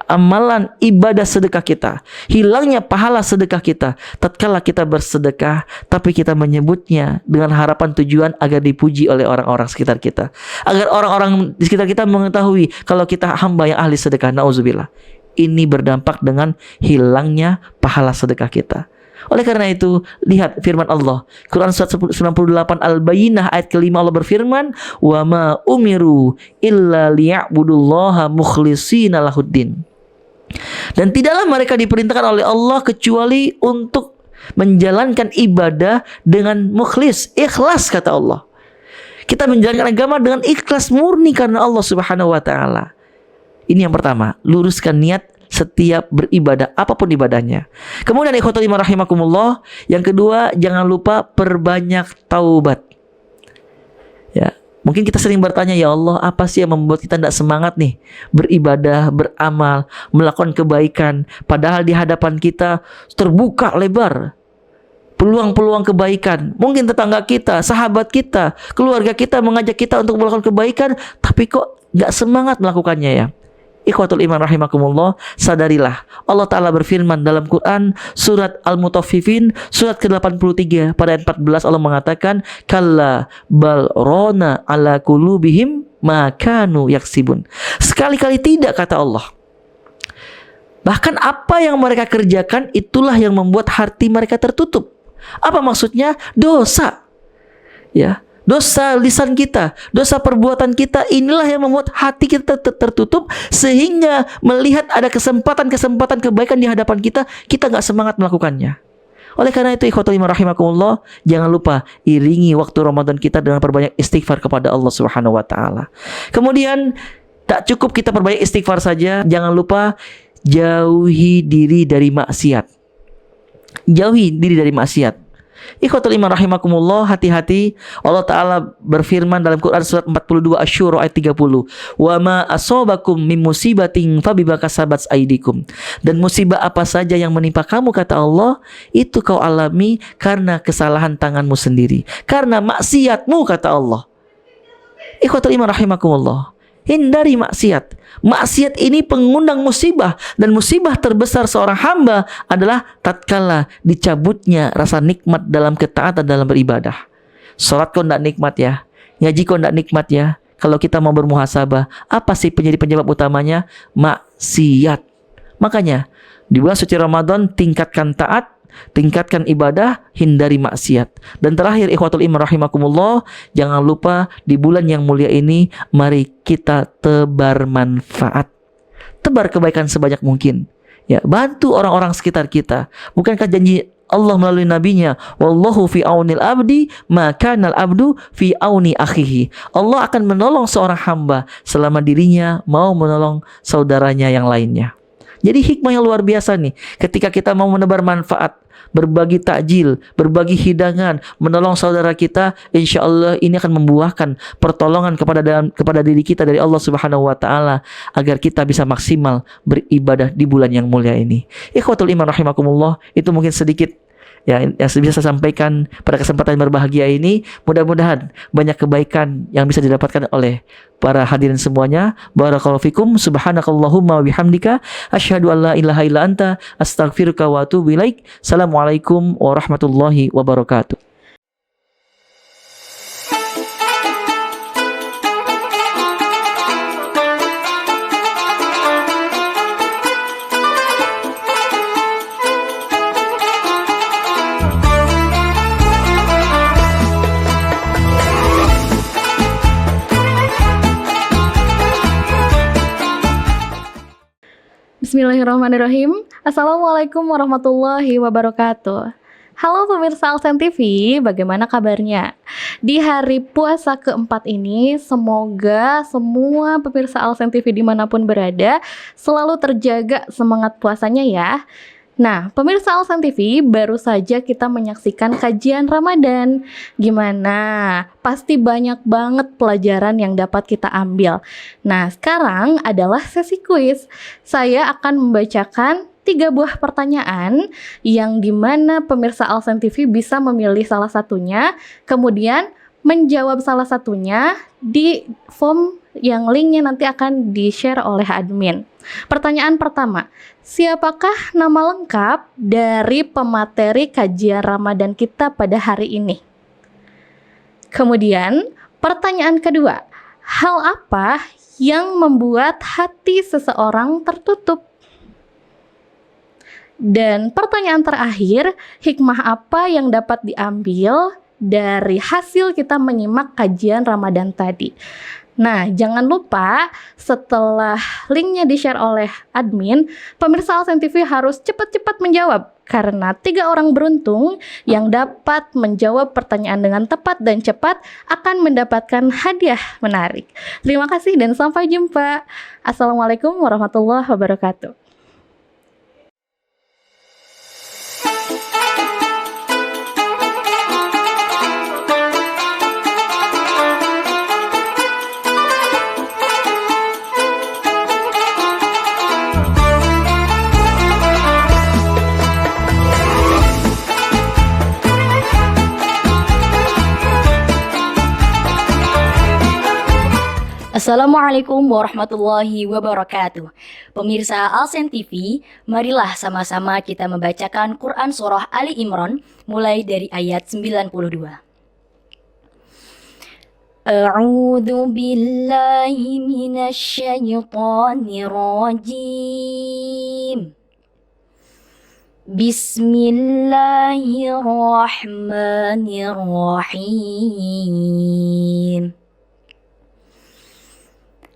amalan ibadah sedekah kita, hilangnya pahala sedekah kita tatkala kita bersedekah tapi kita menyebutnya dengan harapan tujuan agar dipuji oleh orang-orang sekitar kita, agar orang-orang di sekitar kita mengetahui kalau kita hamba yang ahli sedekah. Nauzubillah. Ini berdampak dengan hilangnya pahala sedekah kita. Oleh karena itu, lihat firman Allah, Quran surat 98 Al-Bayyinah ayat kelima, Allah berfirman, "Wa ma umiru illa liya'budullaha mukhlishina lahuddin." Dan tidaklah mereka diperintahkan oleh Allah kecuali untuk menjalankan ibadah dengan mukhlis, ikhlas, kata Allah. Kita menjalankan agama dengan ikhlas murni karena Allah Subhanahu wa taala. Ini yang pertama, luruskan niat setiap beribadah, apapun ibadahnya. Kemudian ikhwatul iman rahimakumullah, yang kedua, jangan lupa perbanyak taubat. Ya, mungkin kita sering bertanya, ya Allah, apa sih yang membuat kita tidak semangat nih beribadah, beramal, melakukan kebaikan, padahal di hadapan kita terbuka lebar peluang-peluang kebaikan. Mungkin tetangga kita, sahabat kita, keluarga kita mengajak kita untuk melakukan kebaikan, tapi kok nggak semangat melakukannya, ya? Ikhwatul iman rahimakumullah, sadarilah Allah Ta'ala berfirman dalam Quran surat Al-Mutaffifin surat ke-83 pada ayat 14, Allah mengatakan, kalla bal rona ala qulubihim ma kanu yaksibun. Sekali-kali tidak, kata Allah. Bahkan apa yang mereka kerjakan itulah yang membuat hati mereka tertutup. Apa maksudnya? Dosa, ya. Dosa lisan kita, dosa perbuatan kita, inilah yang membuat hati kita tertutup, sehingga melihat ada kesempatan-kesempatan kebaikan di hadapan kita, kita gak semangat melakukannya. Oleh karena itu, ikhwatul iman rahimakumullah, jangan lupa iringi waktu Ramadan kita dengan perbanyak istighfar kepada Allah Subhanahu wa taala. Kemudian tak cukup kita perbanyak istighfar saja, jangan lupa jauhi diri dari maksiat. Jauhi diri dari maksiat. Ikhwatul iman rahimakumullah, hati-hati. Allah Ta'ala berfirman dalam Quran surat 42 Asy-Syura ayat 30, wa ma asobakum min musibatin fabima kasabat aydikum. Dan musibah apa saja yang menimpa kamu, kata Allah, itu kau alami karena kesalahan tanganmu sendiri, karena maksiatmu, kata Allah. Ikhwatul iman rahimakumullah, hindari maksiat. Maksiat ini pengundang musibah, dan musibah terbesar seorang hamba adalah tatkala dicabutnya rasa nikmat dalam ketaatan dalam beribadah. Salat kok tidak nikmat ya, ngaji kok tidak nikmat ya. Kalau kita mau bermuhasabah, apa sih penyebab utamanya? Maksiat. Makanya di bulan suci Ramadan tingkatkan taat, tingkatkan ibadah, hindari maksiat. Dan terakhir, ikhwatul iman rahimakumullah, jangan lupa di bulan yang mulia ini mari kita tebar manfaat. Tebar kebaikan sebanyak mungkin. Ya, bantu orang-orang sekitar kita. Bukankah janji Allah melalui nabinya, wallahu fi aunil abdi maka nal abdu fi auni akhihi. Allah akan menolong seorang hamba selama dirinya mau menolong saudaranya yang lainnya. Jadi hikmah yang luar biasa nih, ketika kita mau menebar manfaat, berbagi takjil, berbagi hidangan, menolong saudara kita, insya Allah ini akan membuahkan pertolongan kepada diri kita dari Allah Subhanahu wa taala agar kita bisa maksimal beribadah di bulan yang mulia ini. Ikhwatul iman rahimakumullah, itu mungkin sedikit ya yang bisa saya sampaikan pada kesempatan berbahagia ini. Mudah-mudahan banyak kebaikan yang bisa didapatkan oleh para hadirin semuanya. Barakallahu fikum, subhanakallahumma wa bihamdika, asyhadu an la ilaha illa anta, astaghfiruka wa atubu ilaik. Assalamualaikum warahmatullahi wabarakatuh. Bismillahirrahmanirrahim. Assalamualaikum warahmatullahi wabarakatuh. Halo pemirsa Alsen TV, bagaimana kabarnya? Di hari puasa keempat ini, semoga semua pemirsa Alsen TV dimanapun berada selalu terjaga semangat puasanya ya. Nah, pemirsa Alsen TV, baru saja kita menyaksikan kajian Ramadan. Gimana? Pasti banyak banget pelajaran yang dapat kita ambil. Nah, sekarang adalah sesi kuis. Saya akan membacakan 3 buah pertanyaan yang dimana pemirsa Alsen TV bisa memilih salah satunya, kemudian menjawab salah satunya di form yang linknya nanti akan di-share oleh admin. Pertanyaan pertama, siapakah nama lengkap dari pemateri kajian Ramadan kita pada hari ini? Kemudian, pertanyaan kedua, hal apa yang membuat hati seseorang tertutup? Dan pertanyaan terakhir, hikmah apa yang dapat diambil dari hasil kita menyimak kajian Ramadan tadi? Nah, jangan lupa setelah linknya di-share oleh admin, pemirsa Alsen TV harus cepat-cepat menjawab. Karena 3 orang beruntung yang dapat menjawab pertanyaan dengan tepat dan cepat akan mendapatkan hadiah menarik. Terima kasih dan sampai jumpa. Assalamualaikum warahmatullahi wabarakatuh. Assalamualaikum warahmatullahi wabarakatuh. Pemirsa Alsen TV, marilah sama-sama kita membacakan Quran Surah Ali Imran mulai dari ayat 92. A'udzu billahi minasy syaithanir rajim. Bismillahirrahmanirrahim.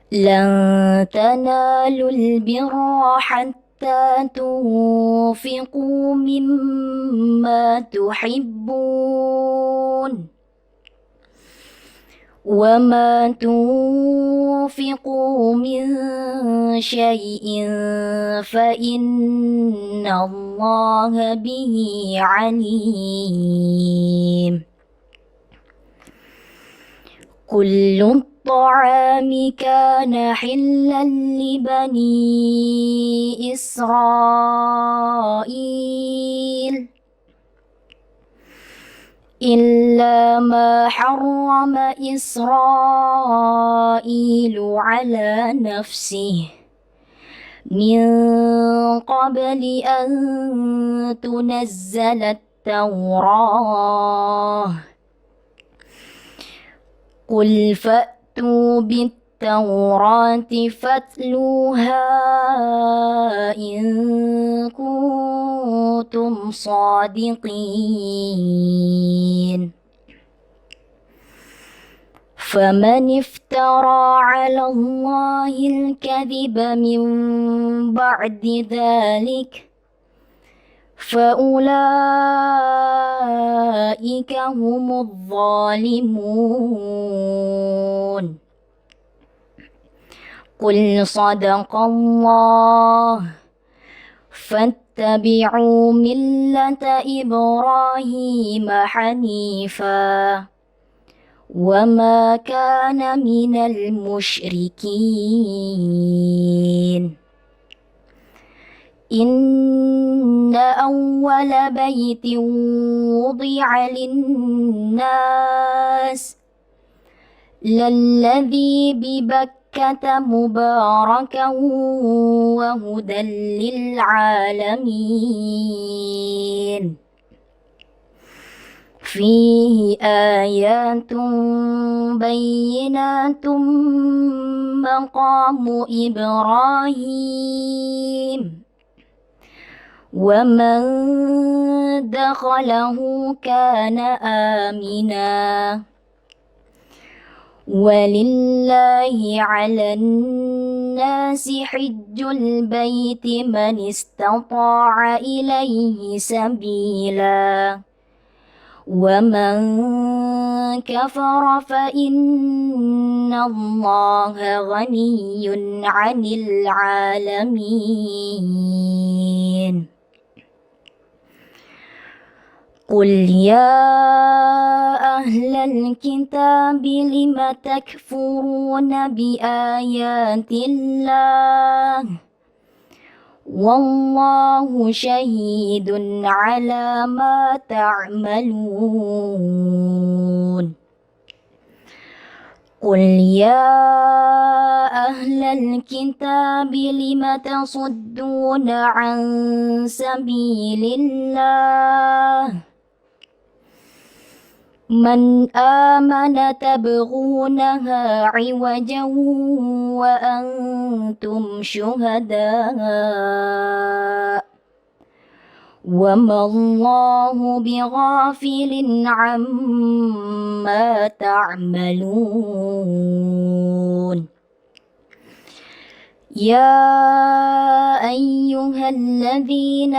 لن تنالوا البر حتى تنفقوا مما تحبون وما تنفقوا من شيء فإن الله به عليم كل الطعام كان حلا لبني إسرائيل إلا إلا ما حرم إسرائيل على نفسه من قبل أن تنزل التوراة قل فأتوا بالتوراة فاتلوها إن كنتم صادقين فمن افترى على الله الكذب من بعد ذلك فأولئك هم الظالمون قل صدق الله فاتبعوا ملة إبراهيم حنيفا وما كان من المشركين إن أول بيت وضع للناس للذي ببكة مباركا وهدى للعالمين فيه آيات بينات مقام إبراهيم ومن دخله كان آمنا ولله على الناس حج البيت من استطاع إليه سبيلا ومن كفر فإن الله غني عن العالمين قل يا أهل الكتاب لم تكفرون بآيات الله والله شهيد على ما تعملون قل يا أهل الكتاب لم تصدون عن سبيل الله من آمن تبغونها عوجا وأنتم شهداء وما الله بغافل عما تعملون يا أيها الذين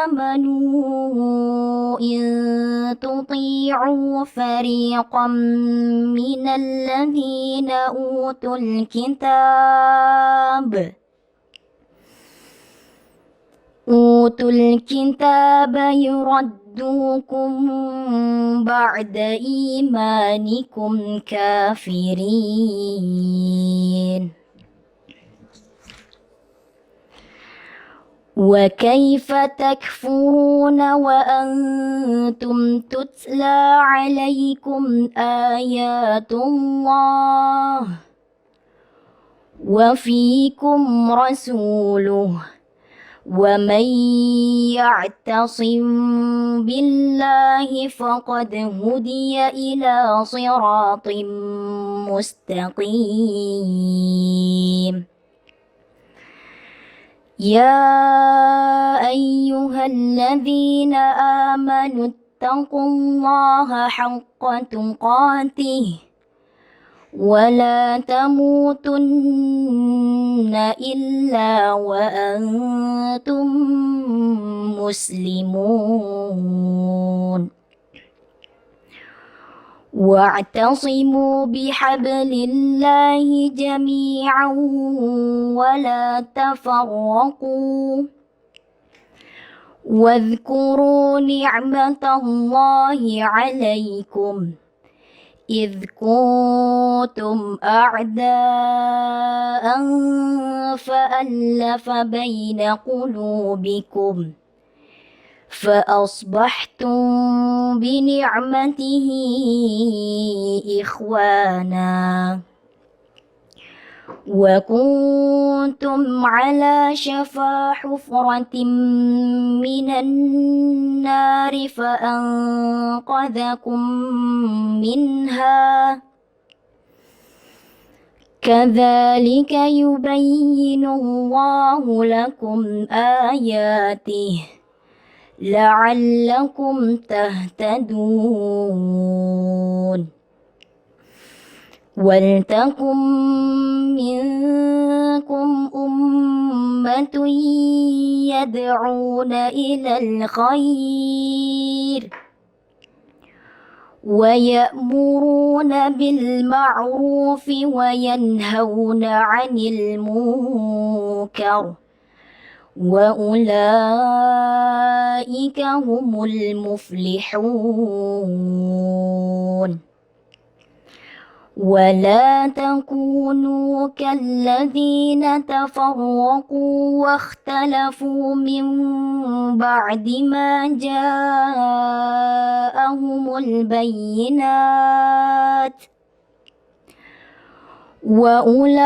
آمنوا إن تطيعوا فريقا من الذين أوتوا الكتاب يردوكم بعد إيمانكم كافرين وكيف تكفرون وأنتم تتلى عليكم آيات الله وفيكم رسوله ومن يعتصم بالله فقد هدي إلى صراط مستقيم يا أيها الذين آمنوا اتقوا الله حق تقاته ولا تموتن إلا وأنتم مسلمون واعتصموا بحبل الله جميعا ولا تفرقوا واذكروا نعمة الله عليكم إذ كنتم أعداء فألف بين قلوبكم فأصبحتم بنعمته إخوانا وكنتم على شفا حفرة من النار فأنقذكم منها كذلك يبين الله لكم آياته لعلكم تهتدون ولتكن منكم أمة يدعون إلى الخير ويأمرون بالمعروف وينهون عن المنكر وأولئك هم المفلحون ولا تكونوا كالذين تفرقوا واختلفوا من بعد ما جاءهم البينات وأولئك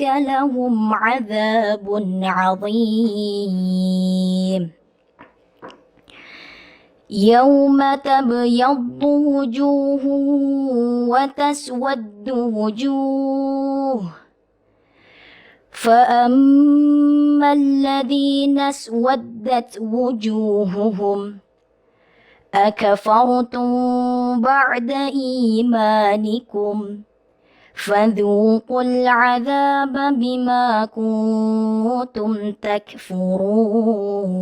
لهم عذاب عظيم يوم تبيض وجوه وتسود وجوه فأما الذين اسودت وجوههم أكفرتم بعد إيمانكم فذوقوا العذاب بما كنتم تكفرون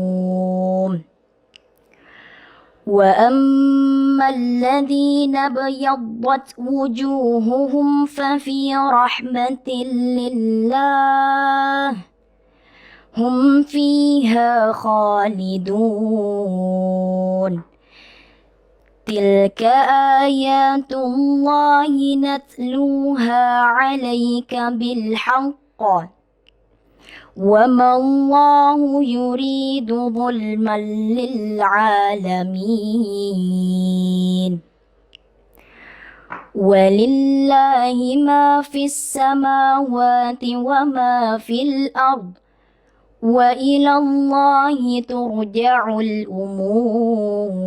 وأما الذين ابيضت وجوههم ففي رحمة الله هم فيها خالدون تلك آيات الله نتلوها عليك بالحق وما الله يريد ظلما للعالمين ولله ما في السماوات وما في الأرض وإلى الله ترجع الأمور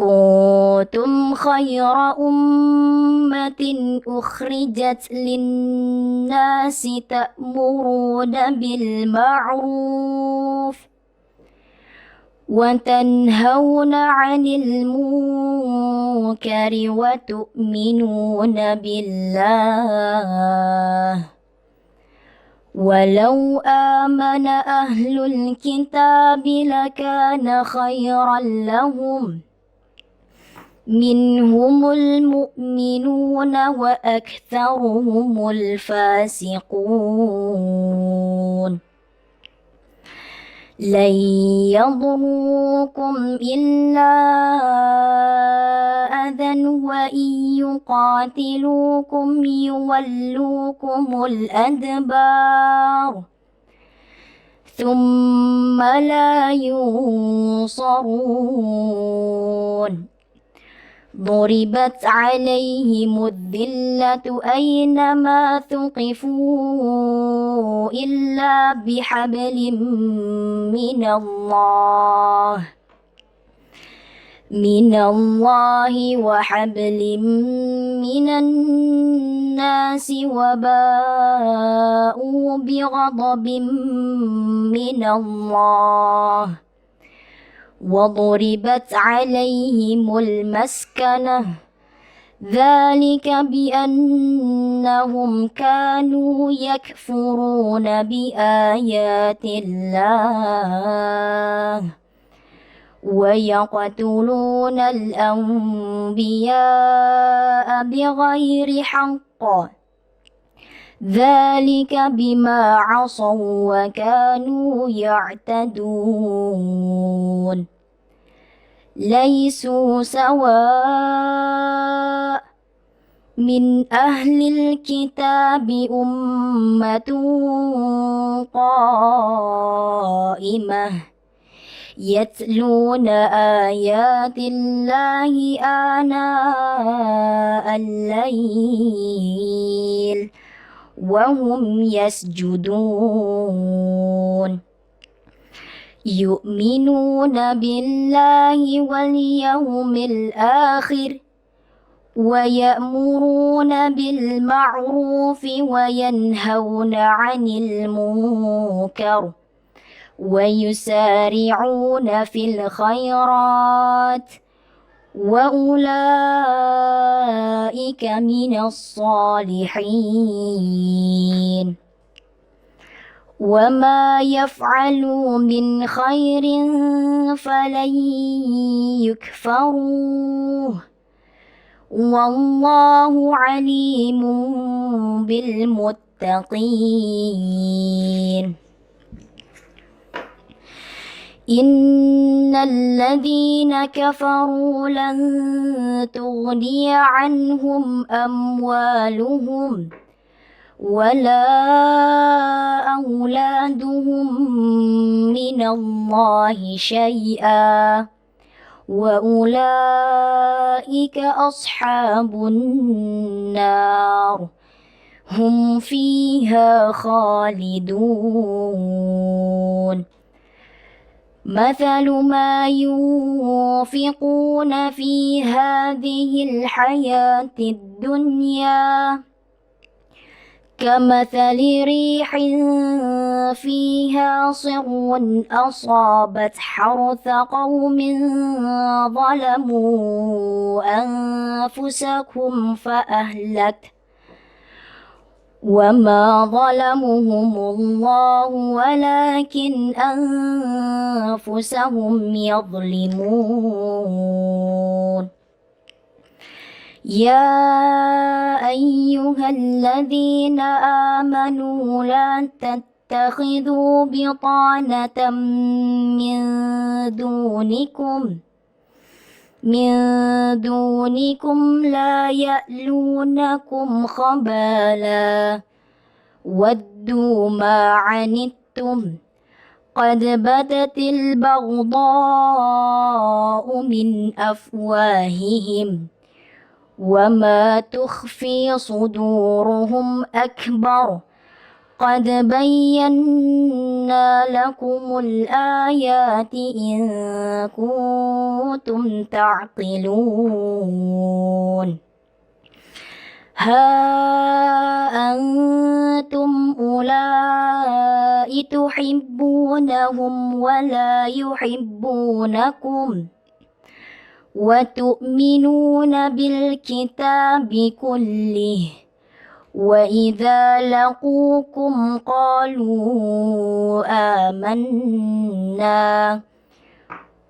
كنتم خير أمة أخرجت للناس تأمرون بالمعروف وتنهون عن المنكر وتؤمنون بالله ولو آمن أهل الكتاب لكان خيرا لهم منهم المؤمنون وأكثرهم الفاسقون لن يضروكم إلا أذى وإن يقاتلوكم يولوكم الأدبار ثم لا ينصرون ضربت عليهم الذلة أينما ثقفوا إلا بحبل من الله وحبل من الناس وباءوا بغضب من الله وضربت عليهم المسكنة ذلك بأنهم كانوا يكفرون بآيات الله ويقتلون الأنبياء بغير حق ذلك بما عصوا وكانوا يعتدون ليسوا سواء من أهل الكتاب أمة قائمة يتلون آيات الله آناء الليل وهم يسجدون يؤمنون بالله واليوم الآخر ويأمرون بالمعروف وينهون عن المنكر ويسارعون في الخيرات وأولئك من الصالحين وما يفعلوا من خير فلن يكفروه والله عليم بالمتقين إن الذين كفروا لن تغني عنهم أموالهم ولا أولادهم من الله شيئا وأولئك أصحاب النار هم فيها خالدون مثل ما ينفقون في هذه الحياة الدنيا كمثل ريح فيها صر أصابت حرث قوم ظلموا أنفسهم فأهلكت وما ظلمهم الله ولكن أنفسهم يظلمون يا أيها الذين آمنوا لا تتخذوا بطانة من دونكم لا يألونكم خبالا ودوا ما عنتم قد بدت البغضاء من أفواههم وما تخفي صدورهم أكبر قد بينا لكم الآيات إن كنتم تعقلون ها أنتم أولئك تحبونهم ولا يحبونكم وتؤمنون بالكتاب كله وإذا لقوكم قالوا آمنا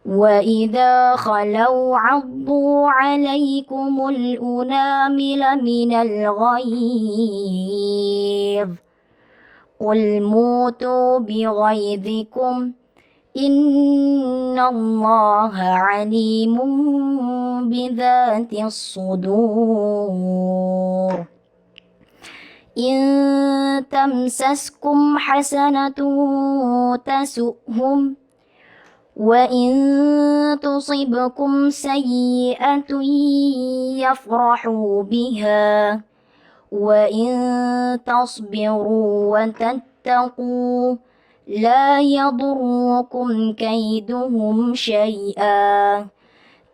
وإذا خلوا عضوا عليكم الأنامل من الغيظ قل موتوا بغيظكم إن الله عليم بذات الصدور إن تمسسكم حسنة تسؤهم وإن تصبكم سيئة يفرحوا بها وإن تصبروا وتتقوا لا يضركم كيدهم شيئا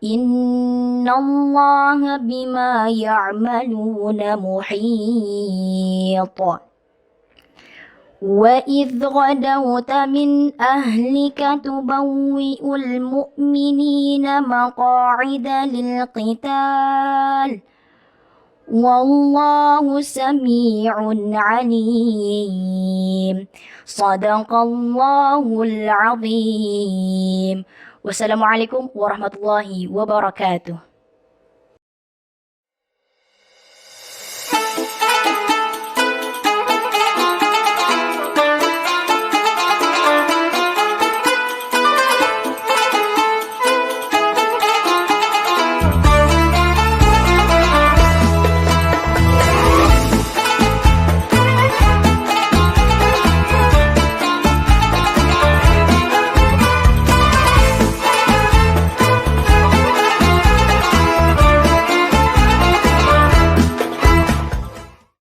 إن الله بما يعملون محيط وإذ غدوت من أهلك تبوئ المؤمنين مقاعد للقتال والله سميع عليم صدق الله العظيم والسلام عليكم ورحمة الله وبركاته.